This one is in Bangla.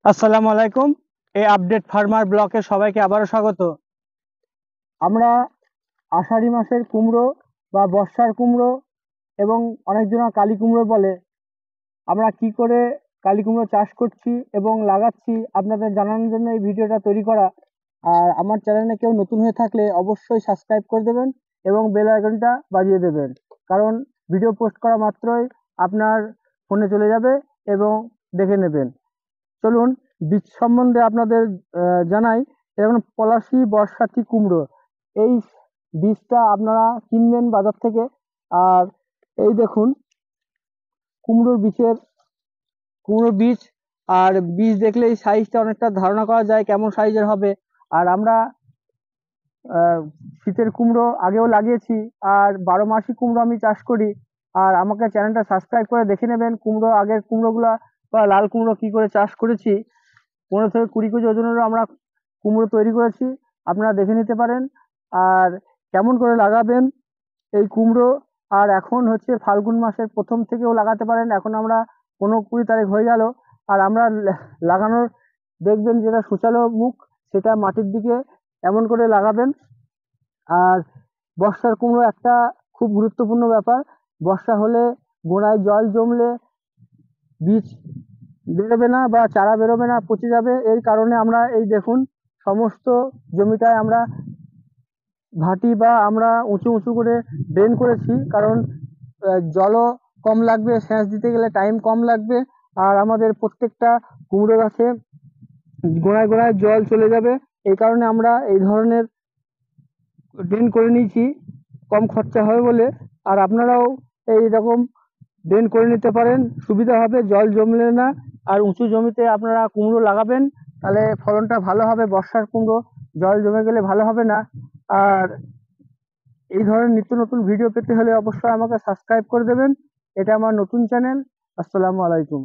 আসসালামু আলাইকুম। এই আপডেট ফার্মার ব্লকে সবাইকে আবারও স্বাগত। আমরা আষাঢ়ি মাসের কুমড়ো বা বর্ষার কুমড়ো এবং অনেকজন কালী কুমড়ো বলে, আমরা কি করে কালী কুমড়ো চাষ করছি এবং লাগাচ্ছি আপনাদের জানানোর জন্য এই ভিডিওটা তৈরি করা। আর আমার চ্যানেলে কেউ নতুন হয়ে থাকলে অবশ্যই সাবস্ক্রাইব করে দেবেন এবং বেল আইকনটা বাজিয়ে দেবেন, কারণ ভিডিও পোস্ট করা মাত্রই আপনার ফোনে চলে যাবে এবং দেখে নেবেন। চলুন বীজ সম্বন্ধে আপনাদের জানাই। যেমন পলাশী বর্ষাতি কুমড়ো, এই বীজটা আপনারা কিনবেন বাজার থেকে। আর এই দেখুন কুমড়োর বীজ, আর বীজ দেখলে এই সাইজটা অনেকটা ধারণা করা যায় কেমন সাইজের হবে। আর আমরা শীতের কুমড়ো আগেও লাগিয়েছি, আর 12 মাসি কুমড়ো আমি চাষ করি। আর আমাকে চ্যানেলটা সাবস্ক্রাইব করে দেখে নেবেন কুমড়ো, আগের কুমড়োগুলা বা লাল কুমড়ো কি করে চাষ করেছি। 15 থেকে 20 কেজি ওজনেরও আমরা কুমড়ো তৈরি করেছি, আপনারা দেখে নিতে পারেন। আর কেমন করে লাগাবেন এই কুমড়ো, আর এখন হচ্ছে ফাল্গুন মাসের প্রথম থেকেও লাগাতে পারেন। এখন আমরা 15-20 তারিখ হয়ে গেল, আর আমরা লাগানোর দেখবেন যেটা সুচালো মুখ, সেটা মাটির দিকে এমন করে লাগাবেন। আর বর্ষার কুমড়ো একটা খুব গুরুত্বপূর্ণ ব্যাপার, বর্ষা হলে গোড়ায় জল জমলে বীজ বেরোবে না বা চারা বেরোবে না, পচে যাবে। এই কারণে আমরা এই দেখুন সমস্ত জমিটায় আমরা ভাটি বা আমরা উঁচু উঁচু করে ড্রেন করেছি, কারণ জলও কম লাগবে, সেচ দিতে গেলে টাইম কম লাগবে। আর আমাদের প্রত্যেকটা কুমড়ো গাছে গোড়ায় গোড়ায় জল চলে যাবে, এই কারণে আমরা এই ধরনের ড্রেন করে নিয়েছি, কম খরচা হবে বলে। আর আপনারাও এই রকম ড্রেন করে নিতে পারেন, সুবিধা হবে, জল জমলে না। আর উঁচু জমিতে আপনারা কুমড়ো লাগাবেন, তাহলে ফলনটা ভালো হবে। বর্ষার কুমড়ো জল জমে গেলে ভালো হবে না। আর এই ধরনের নিত্য নতুন ভিডিও পেতে হলে অবশ্যই আমাকে সাবস্ক্রাইব করে দেবেন। এটা আমার নতুন চ্যানেল। আসসালামু আলাইকুম।